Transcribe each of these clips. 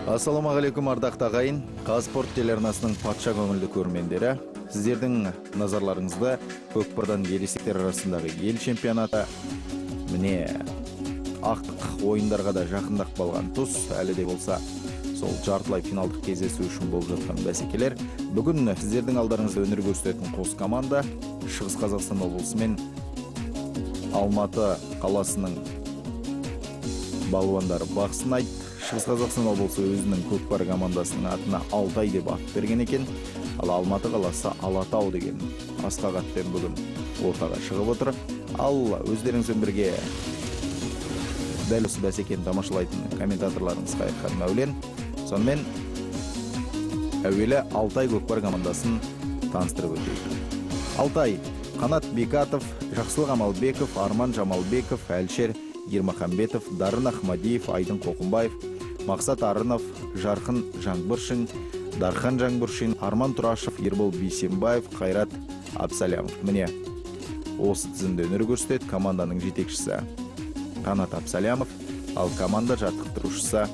Ассаламағалейкум ардақта ағайын. Қазспорт телеарнасының патша көңілді көрермендері, сіздердің назарларыңызды көкпардан ересектер арасындағы ел чемпионаты, міне ақтық ойындарға да жақындап қалған тұс, әлі де болса сол жартылай финалдық кездесу үшін болып жатқан бәсекелер. Бүгін сіздердің алдарыңызда өнер көрсететін қос команда Шығыс Қазақстан облысы мен Алматы қаласының балуандары бақ сынайды. Шығыс Қазақстан облысы өзінің көкпар командасының атына Алтай деп ат берген екен. Ал Алматы қаласы Алатау деген асқақ атпен бүгін ортаға шығып отыр. Ал өздеріңізбен бірге дәл осы бәсекені тамашалайтын комментаторларыңыз Қайырхан Мәулен. Сонымен әуелі Алтай көкпар командасын таныстырып өтейік. Алтай: Қанат Бекатов, Жақсылық Амалбеков, Арман Жамалбеков, Әлшер Ермахамбетов, Дарын Ахмадиев, Айдын Қоқымбаев, Мақсат Арынов, Жарқын Жаңбыршин, Дархан Жаңбыршин, Арман Тұрашев, Ербол Бейсенбаев, Қайрат Абсалямов. Міне осы тізімде өнер көрсетеді команданың жетекшісі Қанат Абсалямов, ал команда жаттықтырушысы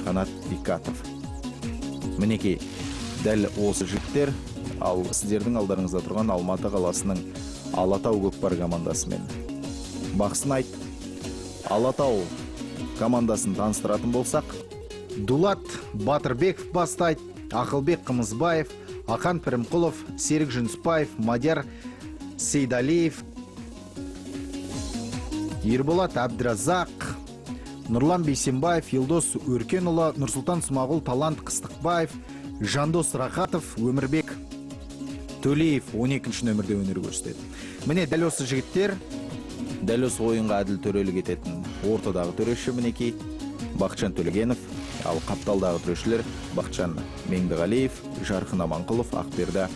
Қанат Бекатов. Мінекей дәл осы жігіттер ал сіздердің алдарыңызда тұрған Алматы қаласының Алатау көкпар командасымен бақ сынайды. Алатау командасын таныстыратын болсақ, Дулат Батырбеков бастайды, Ақылбек Қымызбаев, Ақан Пірімқұлов, Серік Жүнісбаев, Мадияр Сейдалиев, Ерболат Әбдіразақ, Нұрлан Бейсенбаев, Елдос Өркенұлы, Нұрсұлтан Смағұл, Талант Қыстықбаев, Жандос Рақатов, Өмірбек Төлеев 12-ші нөмірде өнер көрсетеді. Міне дәл осы жігіттер дәл осы ойынға әділ төрелік ететін ортадағы төреші мінекей Бақытжан Төлегенов, ал қапталдағы төрешілер Бақытжан Меңдіғалиев, Жарқын Аманқұлов, Ақберді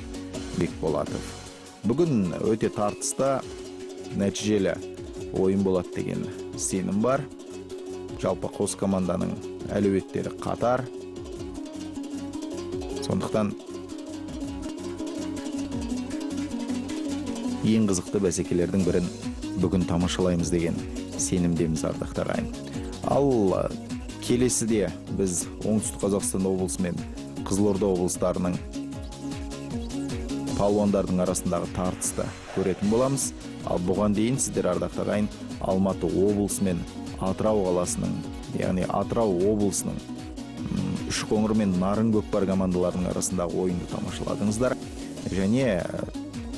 Бекболатов. Бүгін өте тартысты, нәтижелі ойын болады деген сенім бар. Жалпы қос команданың әлеуеттері қатар. Сондықтан ең қызықты бәсекелердің бірін бүгін тамашалаймыз деген сенімдеміз ардақта ағайын. Ал келесіде біз Оңтүстік Қазақстан облысы мен Қызылорда облыстарының палуандардың арасындағы тартысты көретін боламыз. Ал бұған дейін сіздер ардақта ағайын Алматы облысы мен Атырау қаласының, яғни Атырау облысының Үшқоңыр мен Нарын көкпар командаларының арасындағы ойынды тамашаладыңыздар. Және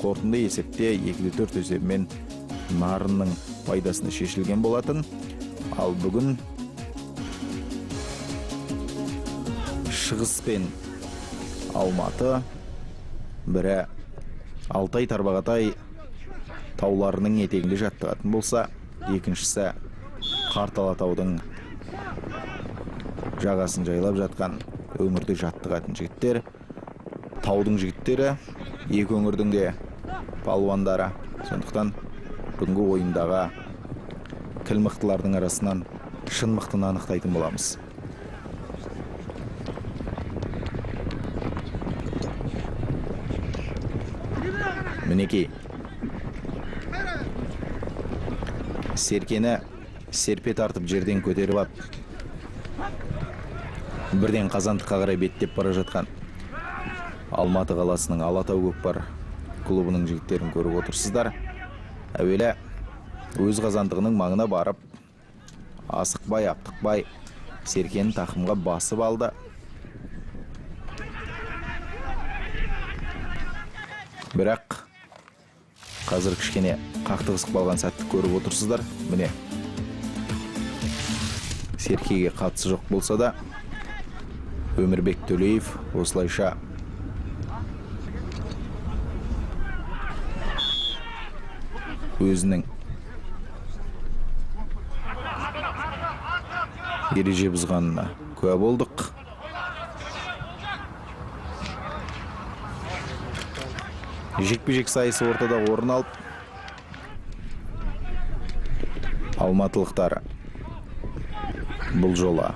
қорытынды есепте 2-4 есебімен Нарынның пайдасына шешілген болатын. Ал бүгін Шығыс пен Алматы, бірі Алтай Тарбағатай тауларының етегінде жаттығатын болса, екіншісі Қарталатаудың жағасын жайлап жатқан өңірде жаттығатын жігіттер. Таудың жігіттері, екі өңірдің де палуандары. Сондықтан бүгінгі ойындағы кіл мықтылардың арасынан шын мықтыны анықтайтын боламыз. Мінекей Серкені серпе тартып жерден көтеріп ап, бірден Қазандыққа қарай беттеп бара жатқан Алматы қаласының Алатау көкпар клубының жігіттерін көріп отырсыздар. Әуелі өз Қазандығының маңына барып, асықпай, аптықпай Серкені тақымға басып алды. Бірақ қазір кішкене қақтығысып қалған сәтті көріп отырсыздар. Міне Серкеге қатысы жоқ болса да, Өмірбек Төлеев осылайша өзінің ереже бұзғанына куә болдық. Жекпе-жек сайысы ортада орын алып, алматылықтар бұл жола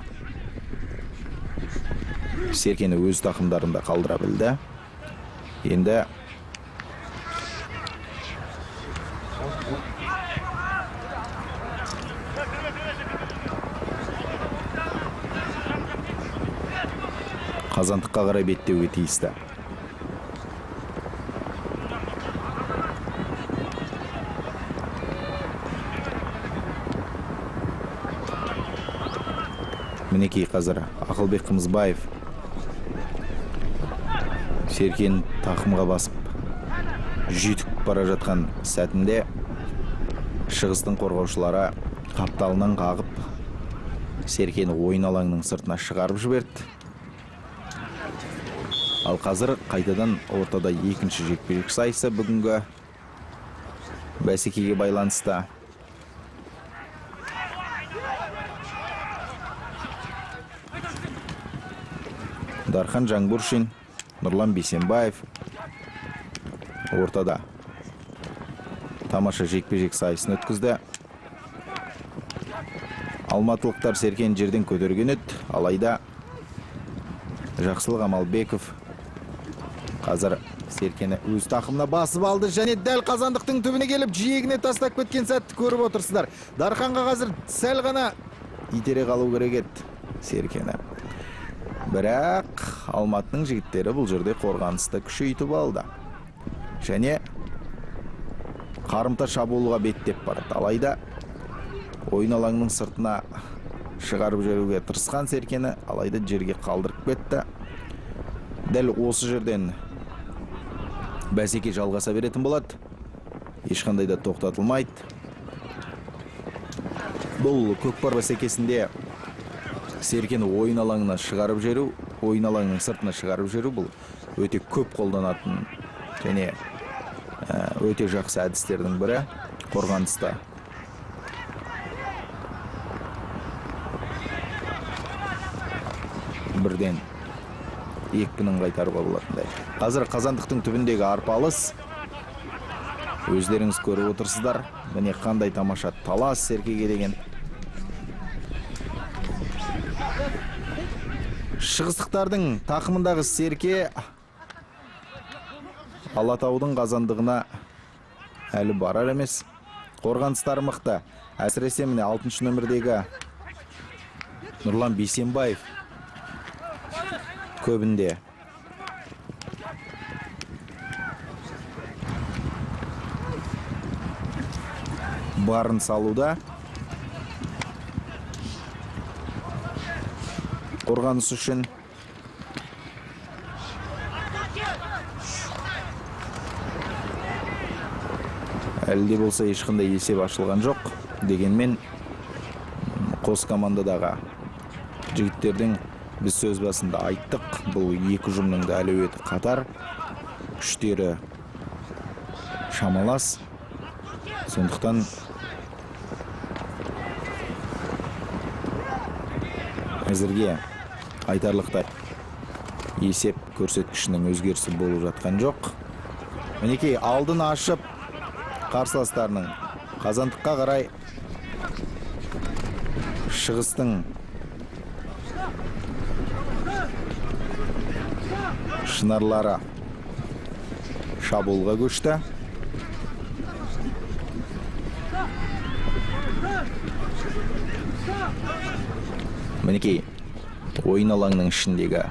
Серкені өз тақымдарында қалдыра білді. Енді қазандыққа қарай беттеуге тиісті. Мінекей қазір Ақылбек Қымызбаев Серкені тақымға басып жүйткіп бара жатқан сәтінде шығыстың қорғаушылары қапталынан қағып Серкені ойын алаңының сыртына шығарып жіберді. Ал қазір қайтадан ортада екінші жекпе-жек сайысы бүгінгі бәсекеге байланысты. Дархан Жаңбуршин, Нұрлан Бейсенбаев ортада тамаша жекпе-жек сайысын өткізді. Алматылықтар Серкені жерден көтерген еді, алайда Жақсылық Амалбеков қазір Серкені өз тақымына басып алды және дәл қазандықтың түбіне келіп жиегіне тастап кеткен сәтті көріп отырсыздар. Дарханға қазір сәл ғана итере қалу керек еді Серкені. Бірақ Алматының жігіттері бұл жерде қорғанысты күшейтіп алды. Және қарымта шабуылға беттеп барады. Алайда ойын алаңның сыртына шығарып жіберуге тырысқан Серкені, алайда жерге қалдырып кетті. Дәл осы жерден бәсеке жалғаса беретін болады. Ешқандай да тоқтатылмайды. Бұл көкпар бәсекесінде Серкені ойын алаңына шығарып жіберу, ойын алаңның сыртына шығарып жіберу бұл өте көп қолданатын және өте жақсы әдістердің бірі қорғаныста. Бірден екпінін қайтаруға болатындай. Қазір қазандықтың түбіндегі арпалыс өздеріңіз көріп отырсыздар. Міне қандай тамаша талас Серкеге деген. Шығыстықтардың тақымындағы Серке Алатаудың қазандығына әлі барар емес. Қорғаныстары мықты. Әсіресе міне 6-шы нөмірдегі Нұрлан Бейсенбаев көбінде. Барын салуда. Қорғаныс үшін әлде болса ешқандай есеп ашылған жоқ. Дегенмен қос командадағы жігіттердің біз сөз басында айттық, бұл екі ұжымның да әлеуеті қатар, күштері шамалас. Сондықтан әзірге айтарлықтай есеп көрсеткішінің өзгерісі болып жатқан жоқ. Мінекей алдын ашып қарсыластарының қазандыққа қарай шығыстың шынарлары шабуылға көшті. Мінекей ойын алаңның ішіндегі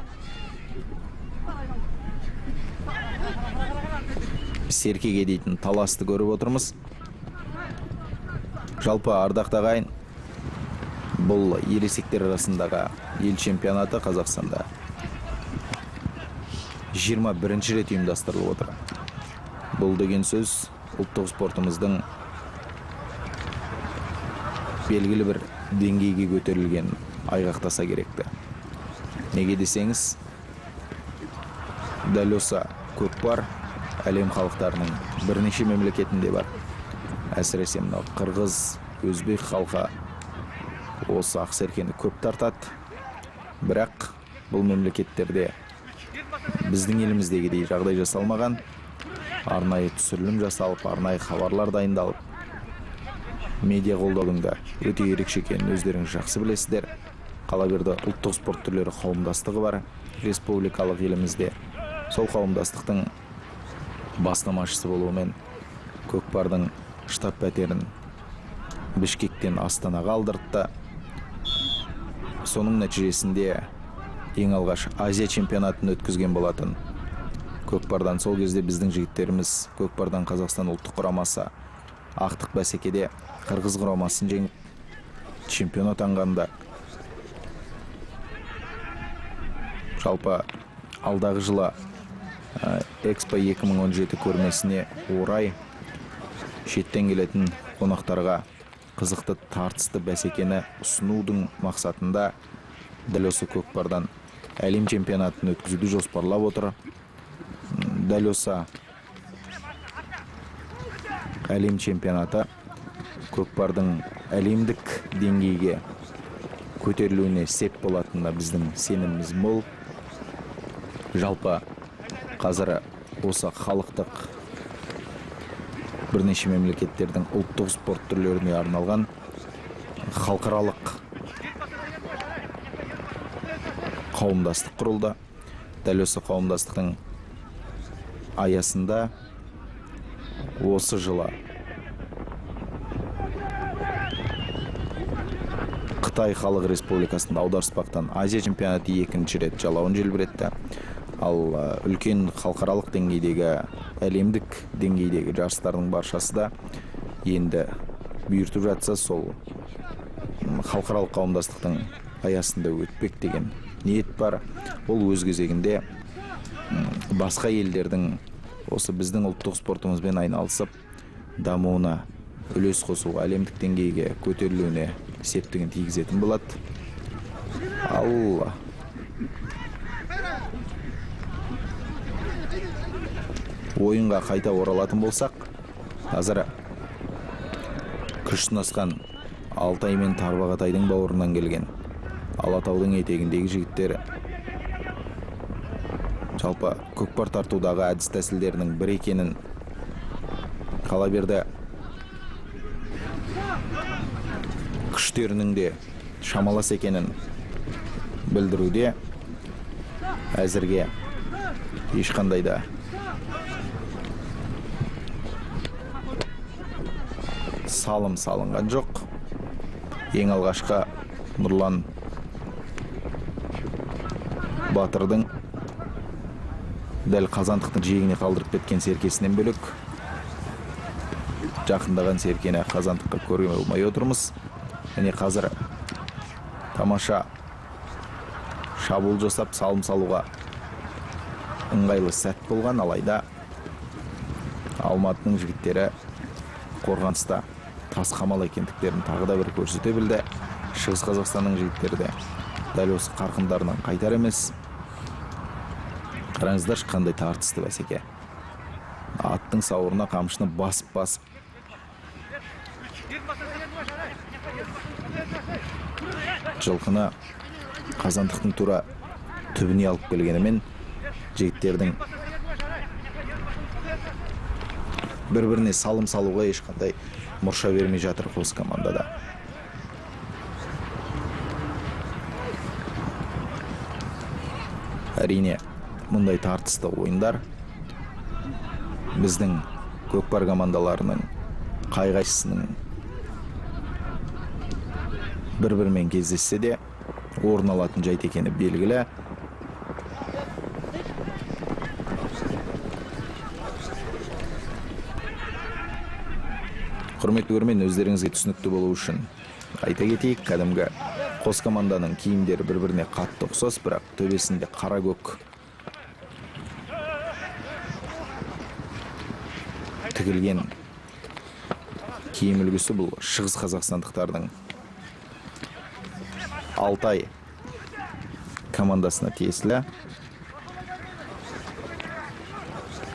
Серкеге дейтін таласты көріп отырмыз. Жалпы ардақты ағайын, бұл ересектер арасындағы ел чемпионаты Қазақстанда 21-ші рет ұйымдастырылып отыр. Бұл деген сөз ұлттық спортымыздың белгілі бір деңгейге көтерілген айғақтаса керекті. Неге десеңіз, дәл осы көкпар әлем халықтарының бірнеше мемлекетінде бар. Әсіресе мынау қырғыз, өзбек халқы осы Ақсеркені көп тартады. Бірақ бұл мемлекеттерде біздің еліміздегідей жағдай жасалмаған, арнайы түсірілім жасалып, арнайы хабарлар дайындалып, медиа қолдаудың да өте ерекше екенін өздеріңіз жақсы білесіздер. Қалаберді ұлттық спорт түрлері қауымдастығы бар республикалық елімізде. Сол қауымдастықтың бастамашысы болуымен көкпардың штаб пәтерін Бішкектен Астанаға алдыртты. Соның нәтижесінде ең алғаш Азия чемпионатын өткізген болатын. Көкпардан сол кезде біздің жігіттеріміз көкпардан Қазақстан ұлттық құрамасы ақтық бәсекеде Қырғыз құрамасын жеңіп чемпион атанғанда. Жалпы алдағы жылы Экспо 2017 көрмесіне орай шеттен келетін қонақтарға қызықты тартысты бәсекені ұсынудың мақсатында дәл осы көкпардан әлем чемпионатын өткізуді жоспарлап отыр. Дәл осы әлем чемпионаты көкпардың әлемдік деңгейге көтерілуіне сеп болатынына біздің сеніміміз мол. Жалпы қазір осы халықтық бірнеше мемлекеттердің ұлттық спорт түрлеріне арналған халықаралық қауымдастық құрылды. Дәл осы қауымдастықтың аясында осы жылы Қытай Халық Республикасында аударыспақтан Азия чемпионаты екінші рет жалауын желбіретті. Ал үлкен халықаралық деңгейдегі, әлемдік деңгейдегі жарыстардың баршасы да енді бұйыртып жатса сол халықаралық қауымдастықтың аясында өтпек деген ниет бар. Ол өз кезегінде басқа елдердің осы біздің ұлттық спортымызбен айналысып дамуына үлес қосуға, әлемдік деңгейге көтерілуіне септігін тигізетін болады. Ал ойынға қайта оралатын болсақ, қазір күш сынасқан Алтай мен Тарбағатайдың бауырынан келген Алатаудың етегіндегі жігіттер жалпы көкпар тартудағы әдіс тәсілдерінің бір екенін, қала берді күштерінің де шамалас екенін білдіруде. Әзірге ешқандай да салым салынған жоқ. Ең алғашқы Нұрлан Батырдың дәл қазандықтың жиегіне қалдырып кеткен серкесінен бөлек жақындаған серкені қазандыққа көре алмай отырмыз. Және қазір тамаша шабуыл жасап салым салуға ыңғайлы сәт болған. Алайда Алматының жігіттері қорғаныста тас қамал екендіктерін тағы да бір көрсете білді. Шығыс Қазақстанның жігіттері де дәл осы қарқындарынан қайтар емес. Қараңыздар, қандай тартысты бәсеке. Аттың сауырына қамшыны басып жылқыны қазандықтың тура түбіне алып келгенімен жігіттердің бір-біріне салым салуға ешқандай мұрша бермей жатыр қос командада. Әрине, мұндай тартысты ойындар біздің көкпар командаларының қай-қайсысының бір-бірімен кездессе де орын алатын жайт екені белгілі. Құрметті көрермен, өздеріңізге түсінікті болу үшін айта кетейік, кәдімгі қос команданың киімдері бір-біріне қатты ұқсас, бірақ төбесінде қара көк тігілген киім үлгісі. Бұл шығыс қазақстандықтардың Алтай командасына тиесілі.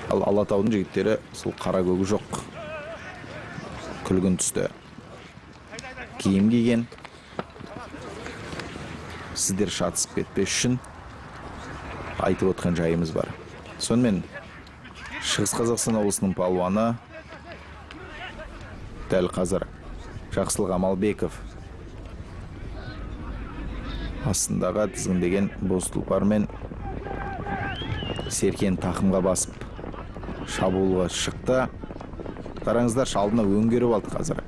Ал Алатаудың жігіттері сол қара көгі жоқ, күлгін түсті киім киген. Сіздер шатысып кетпес үшін айтып отқан жайымыз бар. Сонымен Шығыс Қазақстан облысының палуаны дәл қазір Жақсылық Амалбеков астындағы тізгіндеген боз тұлпармен серкен тақымға басып шабуылға шықты. Қараңыздар, алдына өңгеріп алды қазір.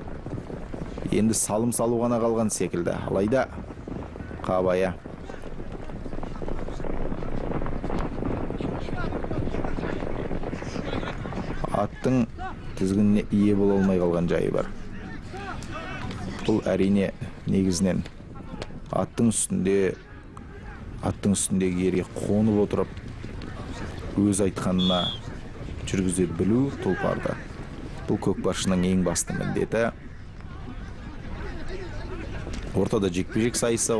Енді салым салу ғана қалған секілді. Алайда Қабая аттың тізгініне ие бола алмай қалған жайы бар. Бұл әрине негізінен аттың үстіндегі ерге қонып отырып өз айтқанына жүргізе білу тұлпарда. Бұл көкпаршының ең басты міндеті. Ортада жекпе-жек сайысы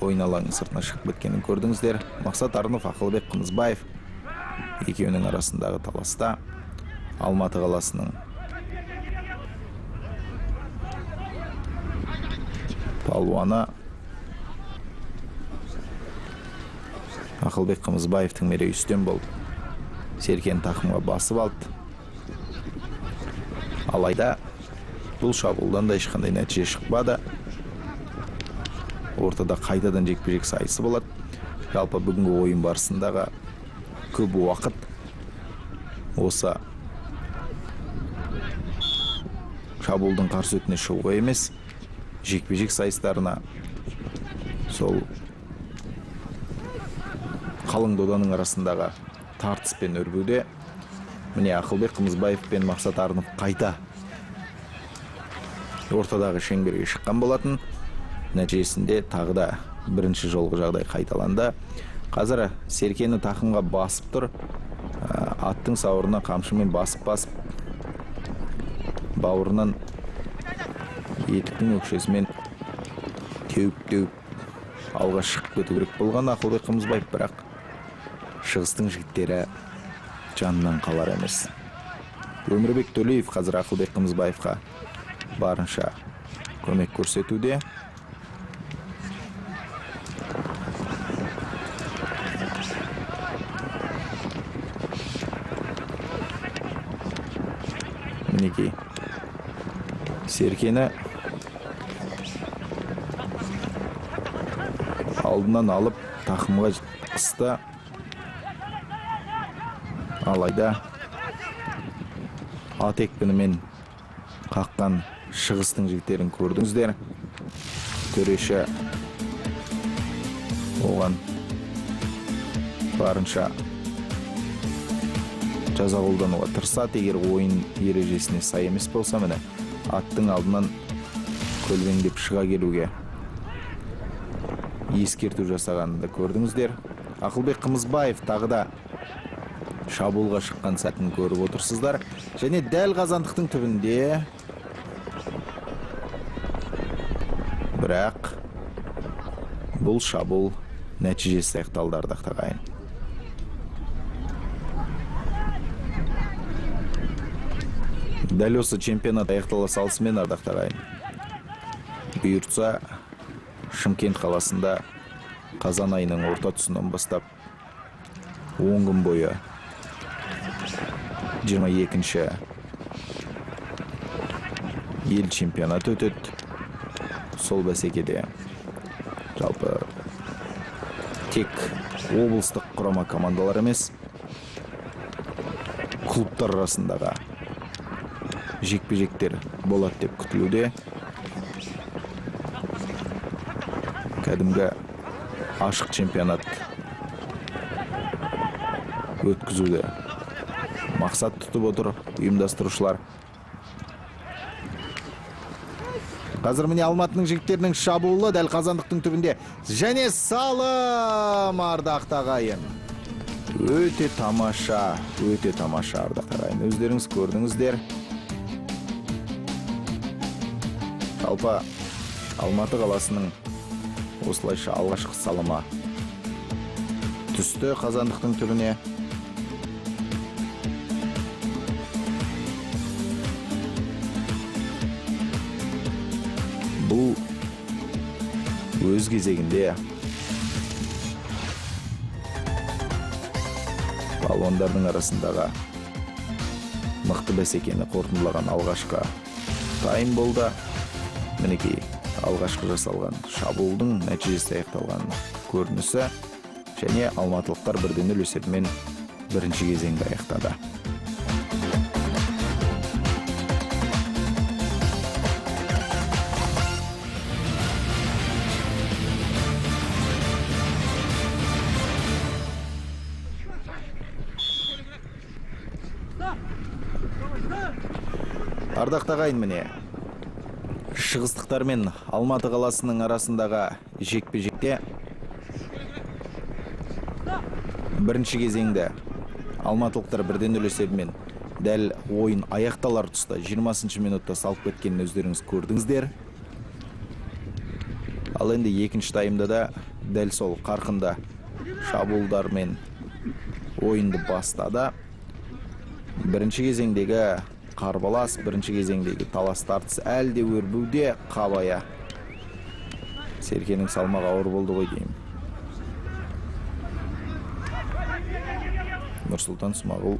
ойын алаңының сыртына шығып кеткенін көрдіңіздер. Мақсат Арынов, Ақылбек Қымызбаев екеуінің арасындағы таласта Алматы қаласының палуаны Ақылбек Қымызбаевтың мерейі үстем болып Серкен тақымға басып алды. Алайда бұл шабуылдан да ешқандай нәтиже шықпады. Ортада қайтадан жекпе-жек сайысы болады. Жалпы бүгінгі ойын барысындағы көп уақыт осы шабуылдың қарсы өтіне шығуға емес, жекпе-жек сайыстарына, сол қалың доданың арасындағы тартыспен өрбуде. Міне Ақылбек Қымызбаев пен Мақсат Арынов қайта ортадағы шеңберге шыққан болатын. Нәтижесінде тағы да бірінші жолғы жағдай қайталанды. Қазір Серкені тақымға басып тұр. Аттың сауырына қамшымен басып бауырынан етіктің өкшесімен теуіп алға шығып кету керек болған Ақылбек Қымызбаев, бірақ шығыстың жігіттері жанынан қалар емес. Өмірбек Төлеев қазір Ақылбек Қымызбаевқа барынша көмек көрсетуде. Мінекей Серкені алдынан алып тақымға қысты. Алайда ат екпінімен қаққан шығыстың жігіттерін көрдіңіздер. Төреші оған барынша жаза қолдануға тырысады. Егер ойын ережесіне сай емес болса, міне аттың алдынан көлбеңдеп шыға келуге ескерту жасағанын да көрдіңіздер. Ақылбек Қымызбаев тағы да шабуылға шыққан сәтін көріп отырсыздар. Және дәл қазандықтың түбінде, бірақ бұл шабуыл нәтижесі аяқталды, ардақтағы ағайын. Дәл осы чемпионат аяқтала салысымен, ардақтағы ағайын, бұйыртса Шымкент қаласында қазан айының орта тұсынан бастап 10 күн бойы 22-ші ел чемпионаты өтеді. Сол бәсекеде жалпы тек облыстық құрама командалар емес, клубтар арасындағы жекпе-жектер болады деп күтілуде. Кәдімгі ашық чемпионат өткізуді мақсат тұтып отыр ұйымдастырушылар. Қазір міне Алматының жігіттерінің шабуылы дәл қазандықтың түбінде. Және салым, ардақтағы ағайын. Өте тамаша ардақтағы ағайын. Өздеріңіз көрдіңіздер. Жалпы Алматы қаласының осылайша алғашқы салыма түсті қазандықтың түріне. Бұл өз кезегінде балуандардың арасындағы мықты бәсекені қорытындылаған алғашқы тайм болды. Мінекей алғашқы жасалған шабуылдың нәтижесі аяқталған көрінісі, және алматылықтар 1-0 есебімен бірінші кезеңді аяқтады. Ардақты ағайын, міне шығыстықтар мен Алматы қаласының арасындағы жекпе-жекте бірінші кезеңде алматылықтар 1-0 есебімен дәл ойын аяқталар тұста 20 минутта салып кеткенін өздеріңіз көрдіңіздер. Ал енді екінші таймда да дәл сол қарқында шабуылдармен ойынды бастады. Бірінші кезеңдегі қарбалас, бірінші кезеңдегі талас тартыс әлде өрбуде. Қабая Серкенің салмағы ауыр болды ғой деймін. Нұрсұлтан Смағұл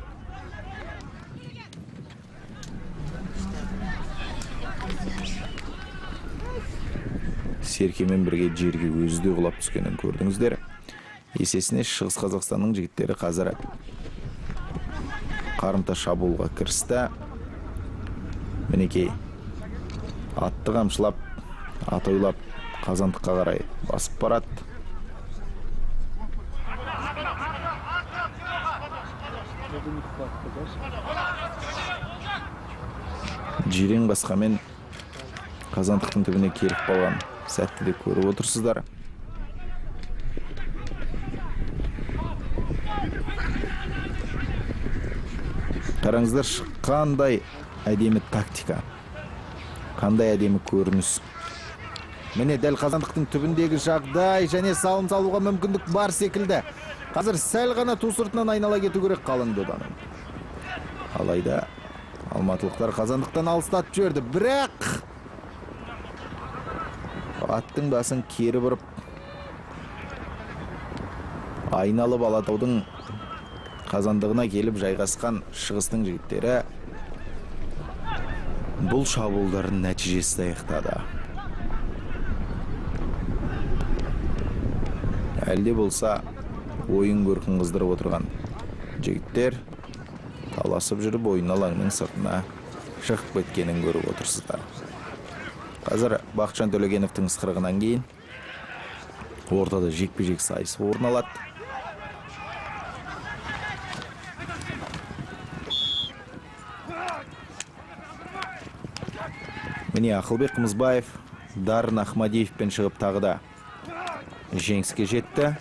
Серкемен бірге жерге өзі де құлап түскенін көрдіңіздер. Есесіне Шығыс Қазақстанның жігіттері қазір қарымта шабуылға кірісті. Мінекей атты қамшылап, атойлап Қазандыққа қарай басып барады. Жирен басқамен Қазандықтың түбіне келіп қалған сәтті де көріп отырсыздар. Қараңыздар, қандай әдемі тактика, қандай әдемі көрініс. Міне дәл Қазандықтың түбіндегі жағдай және салым салуға мүмкіндік бар секілді. Қазір сәл ғана ту сыртынан айнала кету керек қалың доданың. Алайда алматылықтар Қазандықтан алыстатып жіберді, бірақ аттың басын кері бұрып айналып Алатаудың қазандығына келіп жайғасқан шығыстың жігіттері бұл шабуылдардың нәтижесі аяқтады. Әлде болса ойын көркін қыздырып отырған жігіттер таласып жүріп ойын алаңның сыртына шығып кеткенін көріп отырсыздар. Қазір Бақытжан Төлегеновтың ысқырығынан кейін ортада жекпе-жек сайысы орын алады. Міне Ақылбек Қымызбаев Дарын Ахмадиевпен шығып тағы да жеңіске жетті.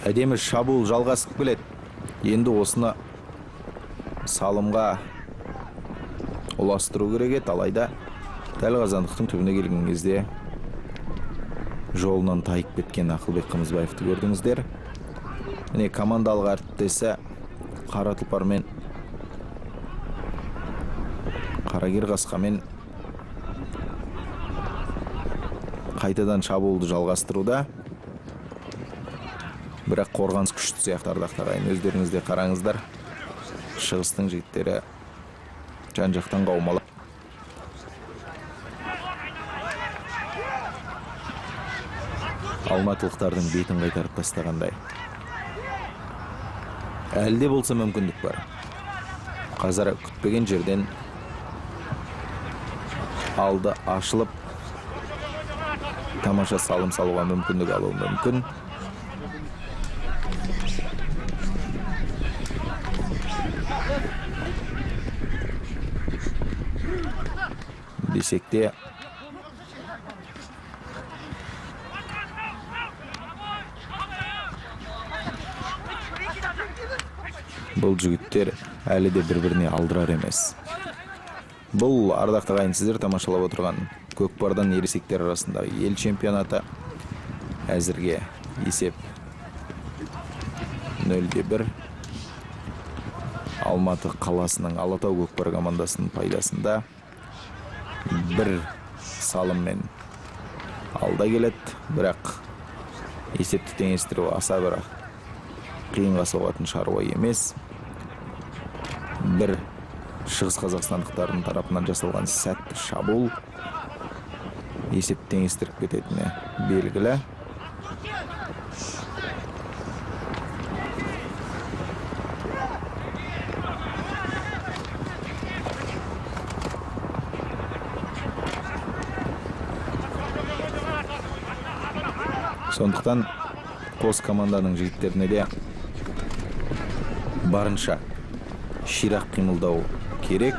Әдемі шабуыл жалғасып келеді. Енді осыны салымға ұластыру керек еді, алайда дәл Қазандықтың түбіне келген кезде жолынан тайып кеткен Ақылбек Қымызбаевты көрдіңіздер. Міне командалық әріптесі Қара Тұлпар мен Қарагер Қасқамен қайтадан шабуылды жалғастыруда. Бірақ қорғаныс күшті сияқты ардақты ағайын, өздеріңізде қараңыздар. Шығыстың жігіттері жан-жақтан қаумалап алматылықтардың бетін қайтарып тастағандай. Әлде болса мүмкіндік бар. Қазір күтпеген жерден алды ашылып тамаша салым салуға мүмкіндік алуы мүмкін. Десек те бұл жігіттер әлі де бір-біріне алдырар емес. Бұл ардақты ағайын, сіздер тамашалап отырған көкпардан ересектер арасындағы ел чемпионаты. Әзірге есеп 0-1. Алматы қаласының Алатау көкпар командасының пайдасында бір салыммен алда келеді, бірақ есепті теңестіру аса бір қиынға соғатын шаруа емес. Бір Шығыс Қазақстандықтардың тарапынан жасалған сәтті шабуыл есепті теңестіріп кететіні белгілі. Сондықтан қос команданың жігіттеріне де барынша ширақ қимылдау керек.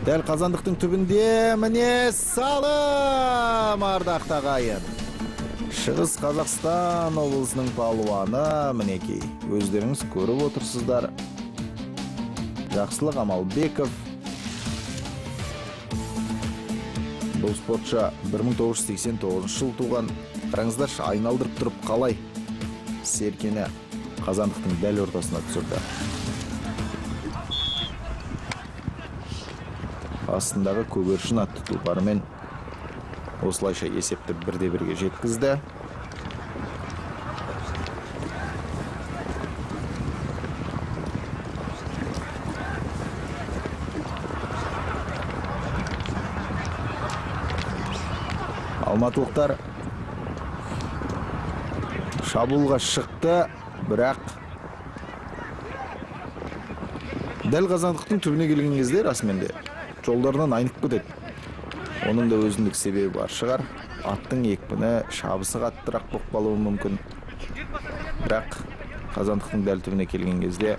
Дәл қазандықтың түбінде міне салым, ардақты ағайын. Шығыс Қазақстан облысының палуаны мінекей. Өздеріңіз көріп отырсыздар. Жақсылық Амалбеков. Бұл спортшы 1989 жыл туған. Қараңыздаршы, айналдырып тұрып қалай Серкені қазандықтың дәл ортасына түсірді. Астындағы көгершін атты тұлпарымен осылайша есепті 1-1-ге жеткізді. Алматылықтар шабуылға шықты, бірақ дәл қазандықтың түбіне келген кезде расымен де жолдарынан айнып кетеді. Оның да өзіндік себебі бар шығар. Аттың екпіні, шабысы қаттырақ болып қалуы мүмкін. Бірақ қазандықтың дәл түбіне келген кезде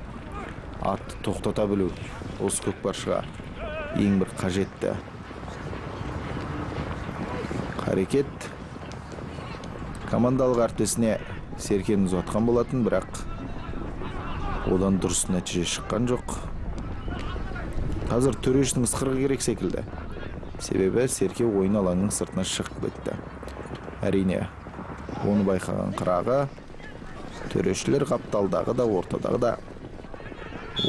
атты тоқтата білу осы көкпаршыға ең бір қажетті қарекет. Командалық әріптесіне Серкені ұзатқан болатын, бірақ одан дұрыс нәтиже шыққан жоқ. Қазір төрештің ысқырығы керек секілді. Себебі Серке ойын алаңның сыртына шығып кетті. Әрине, оны байқаған қырағы, төрешілер қапталдағы да, ортадағы да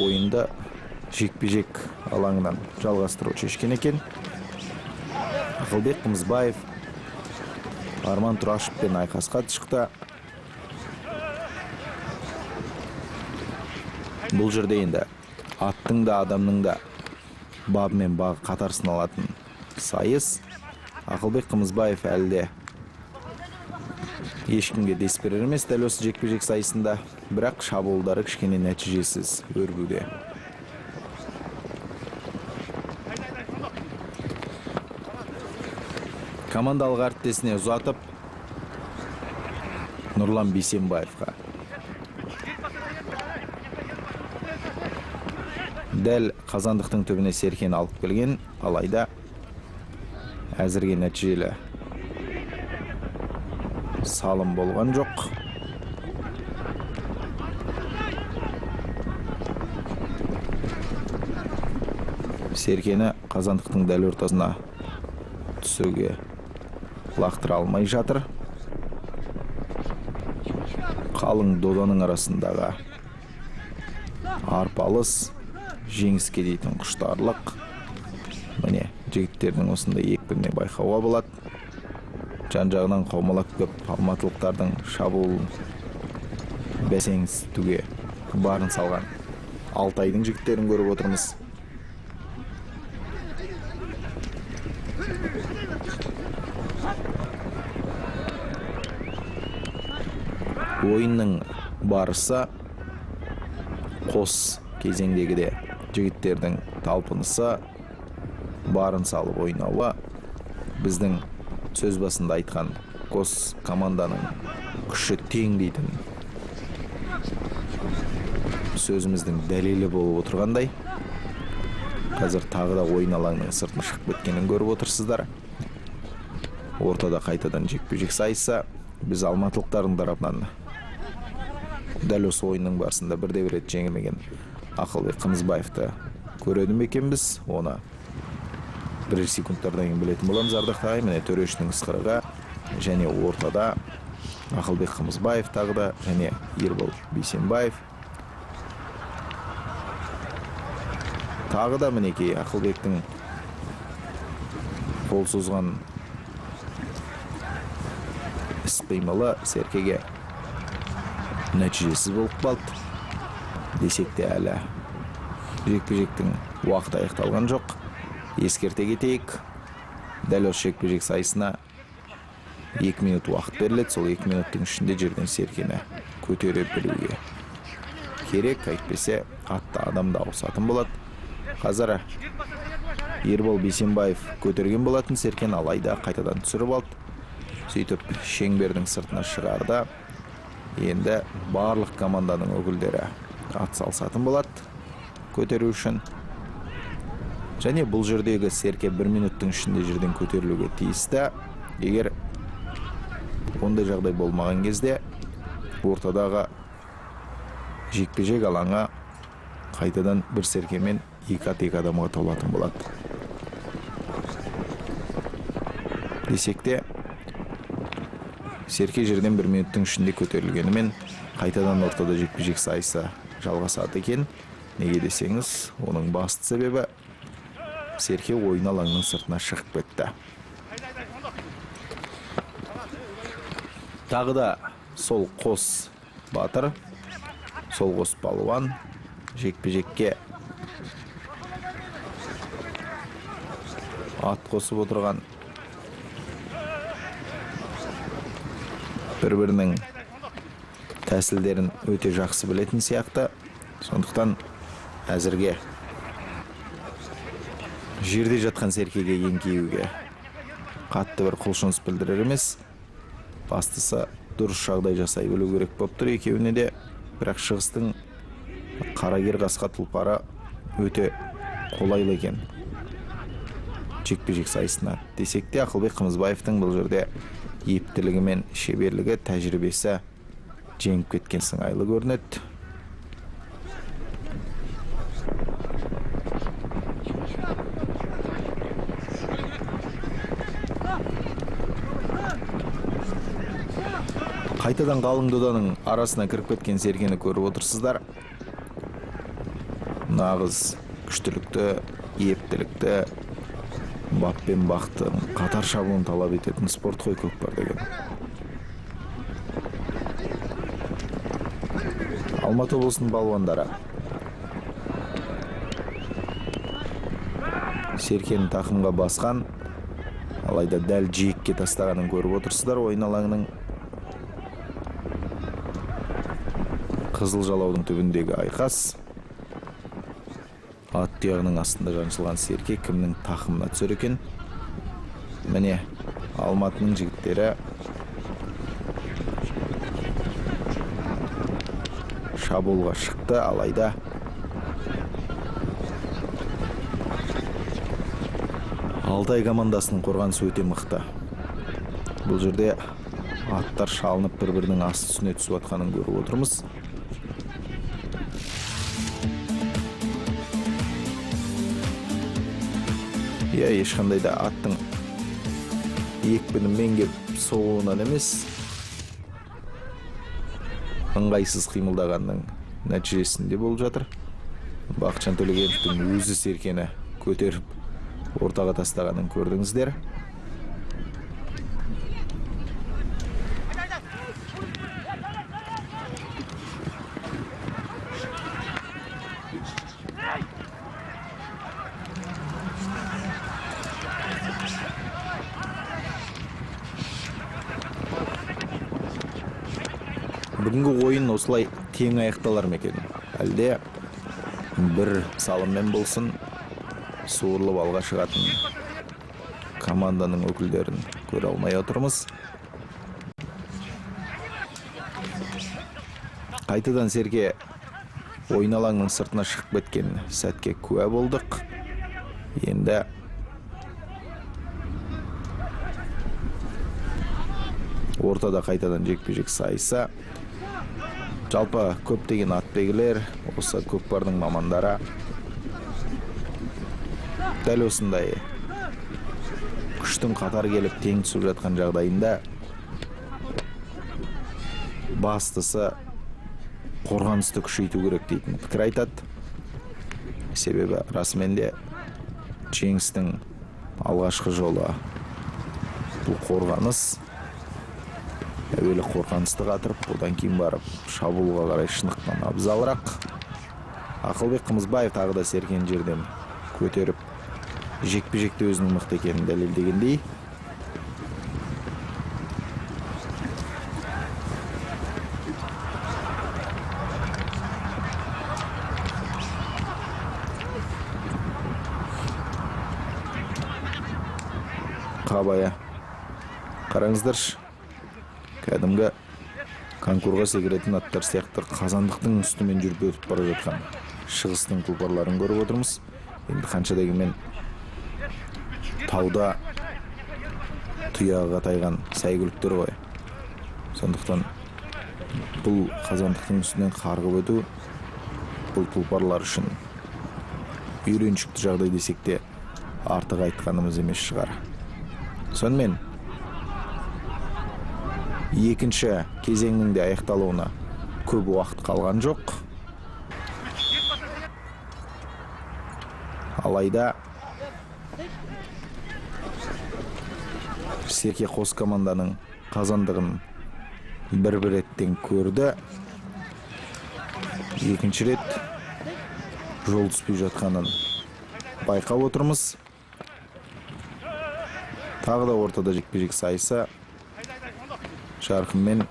ойынды жекпе-жек алаңынан жалғастыру шешкен екен. Ақылбек Қымызбаев Арман Тұрашевпен айқасқа шықты. Бұл жерде енді аттың да, адамның да бабы мен бағы қатар сыналатын сайыс. Ақылбек Қымызбаев әлде ешкімге дес берер емес дәл осы жекпе-жек сайысында, бірақ шабуылдары кішкене нәтижесіз өрбуде. Командалық әріптесіне ұзатып Нұрлан Бейсенбаевқа. Дәл қазандықтың түбіне Серкені алып келген, алайда әзірге нәтижелі салым болған жоқ. Серкені қазандықтың дәл ортасына түсуге лақтыра алмай жатыр. Қалың доданың арасындағы арпалыс, жеңіске дейтін құштарлық. Міне, жігіттердің осындай екпініне байқауға болады. Жан-жағынан қаумалап көп алматылықтардың шабуыл бәсеңсітуге барын салған Алтайдың жігіттерін көріп отырмыз. Ойынның барысы қос кезеңдегі де жігіттердің талпынысы, барын салып ойнауы, біздің сөз басында айтқан қос команданың күші тең дейтін сөзіміздің дәлелі болып отырғандай. Қазір тағы да ойын алаңның сыртына шығып кеткенін көріп отырсыздар. Ортада қайтадан жекпе-жек сайысы. Біз алматылықтардың тарапынан дәл осы ойынның барысында 1-1 рет жеңілмеген Ақылбек Қымызбаевты көреді ме екенбіз? Оны бірер секундтардан кейін білетін боламыз. Ардақты ағайын, міне төрешінің ысқырығы және ортада Ақылбек Қымызбаев тағы да және Ербол Бейсенбаев. Тағы да мінекей Ақылбектің қол созған іс-қимылы Серкеге нәтижесіз болып қалды. Десек те әлі жекпе-жектің уақыты аяқталған жоқ. Ескерте кетейік, дәл осы жекпе-жек сайысына 2 минут уақыт беріледі. Сол 2 минуттың ішінде жерден Серкені көтере білуге керек, әйтпесе атты адам да ауысатын болады. Қазір Ербол Бейсенбаев көтерген болатын Серкені, алайда қайтадан түсіріп алды. сөйтіп шеңбердің сыртына шығарды. Енді барлық команданың өкілдері ат салысатын болады көтеру үшін. Және бұл жердегі серке 1 минуттың ішінде жерден көтерілуге тиісті. Егер ондай жағдай болмаған кезде ортадағы жекпе-жек алаңға қайтадан бір серкемен 2 адамға толатын болады. Десек те, серке жерден 1 минуттың ішінде көтерілгенімен қайтадан ортада жекпе-жек сайысы жалғасады екен. Неге десеңіз, оның басты себебі серке ойын алаңның сыртына шығып кетті. Тағы да сол қос батыр, сол қос палуан жекпе-жекке ат қосып отырған, бір-бірінің тәсілдерін өте жақсы білетін сияқты. Сондықтан әзірге жерде жатқан серкеге еңкеюге қатты бір құлшыныс білдірер емес. Бастысы дұрыс жағдай жасай білу керек болып тұр екеуіне де. Бірақ шығыстың қарагер қасқа тұлпары өте қолайлы екен жекпе-жек сайысына. Десек те, Ақылбек Қымызбаевтың бұл жерде ептілігі мен шеберлігі, тәжірибесі жеңіп кеткен сыңайлы көрінеді. Қайтадан қалың доданың арасына кіріп кеткен серкені көріп отырсыздар. Нағыз күштілікті, ептілікті, бап пен бақтың қатар шабуын талап ететін спорт қой көкпар деген. Алматы облысының балуандары серкені тақымға басқан, алайда дәл жиекке тастағанын көріп отырсыздар. Ойын алаңының қызыл жалаудың түбіндегі айқас. Ат тұяғының астында жаншылған серке кімнің тақымына түсер екен? Міне, Алматының жігіттері шабуылға шықты, алайда Алтай командасының қорғанысы өте мықты. Бұл жерде аттар шалынып бір-бірінің асты үстіне түсіп жатқанын көріп отырмыз. Ешқандай да аттың екпіні менге соғуынан емес, ыңғайсыз қимылдағанның нәтижесінде болып жатыр. Бақытжан Төлегеновтың өзі серкені көтеріп ортаға тастағанын көрдіңіздер. Бүгінгі ойын осылай тең аяқталар ма екен? Әлде бір салыммен болсын суырылып алға шығатын команданың өкілдерін көре алмай отырмыз. Қайтадан серке ойын алаңның сыртына шығып кеткен сәтке куә болдық. Енді ортада қайтадан жекпе-жек сайысы. Жалпы көптеген атбегілер, осы көкпардың мамандары дәл осындай күштің қатар келіп тең түсіп жатқан жағдайында бастысы қорғанысты күшейту керек дейтін пікір айтады. Себебі расымен де жеңістің алғашқы жолы бұл қорғаныс. Әуелі қорғанысты қатырып, одан кейін барып шабуылға қарай шынықтан абзалырақ. Ақылбек Қымызбаев тағы да серкені жерден көтеріп, жекпе-жекте өзінің мықты екенін дәлелдегендей. Қабая, қараңыздаршы, кәдімгі конкурға секіретін аттар сияқты қазандықтың үстімен жүріп өтіп бара жатқан шығыстың тұлпарларын көріп отырмыз. Енді қанша дегенмен тауда тұяғыға тайған сәйгүліктер ғой. Сондықтан бұл қазандықтың үстінен қарғып өту бұл тұлпарлар үшін үйреншікті жағдай десек те артық айтқанымыз емес шығар. Сонымен екінші кезеңнің де аяқталуына көп уақыт қалған жоқ. Алайда Серке қос команданың қазандығын бір реттен көрді. Екінші рет жол түспей жатқанын байқап отырмыз. Тағы да ортада жекпе-жек сайысы Жарқынмен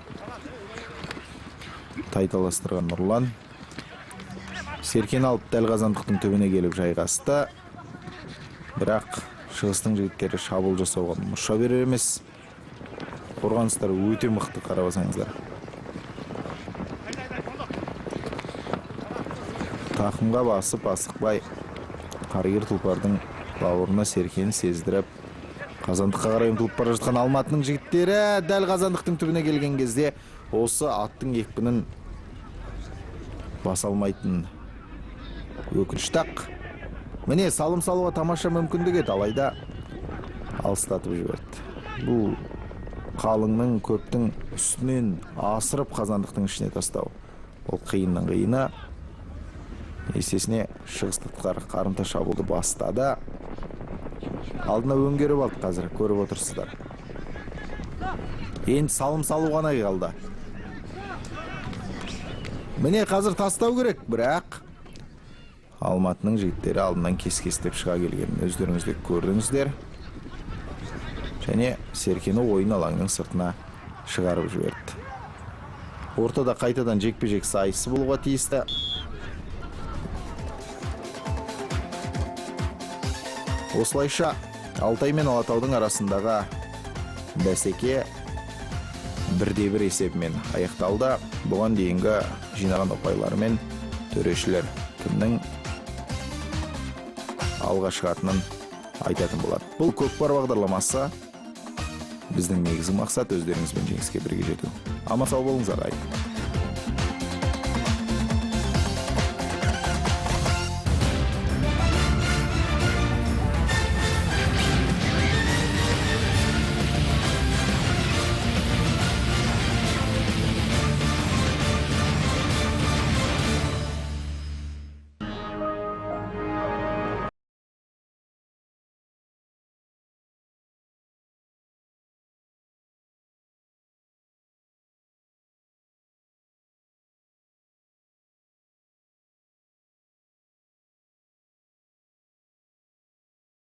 тайталастырған Нұрлан. Серкені алып дәл қазандықтың төбіне келіп жайғасты. Бірақ шығыстың жігіттері шабуыл жасауға мұрша берер емес. Қорғаныстар өте мықты, қарап алсаңыздар. Тақымға басып асықпай қаргер тұлпардың бауырына Серкені сездіріп, қазандыққа қарай ұмтылып бара жатқан Алматының жігіттері дәл қазандықтың түбіне келген кезде осы аттың екпінін баса алмайтын өкінішті ақ. Міне салым салуға тамаша мүмкіндік еді, алайда алыстатып жіберді. Бұл қалыңның көптің үстінен асырып қазандықтың ішіне тастау. Ол қиынның қиыны. Есесіне шығыстықтар қарымта шабуылды бастады. Алдына өңгеріп алды, қазір көріп отырсыздар. Енді салым салу ғана қалды. Міне қазір тастау керек, бірақ Алматының жігіттері алдынан кес-кестеп шыға келгенін өздеріңізде көрдіңіздер. Және Серкені ойын алаңның сыртына шығарып жіберді. Ортада қайтадан жекпе-жек сайысы болуға тиісті. Осылайша Алтай мен Алатаудың арасындағы бәсеке 1-1 есебімен аяқталды. Бұған дейінгі жинаған ұпайлары мен төрешілер кімнің алға шығатынын айтатын болады. Бұл көкпар бағдарламасы біздің негізгі мақсат өздеріңізбен жеңіске бірге жету. Аман сау болыңыздар.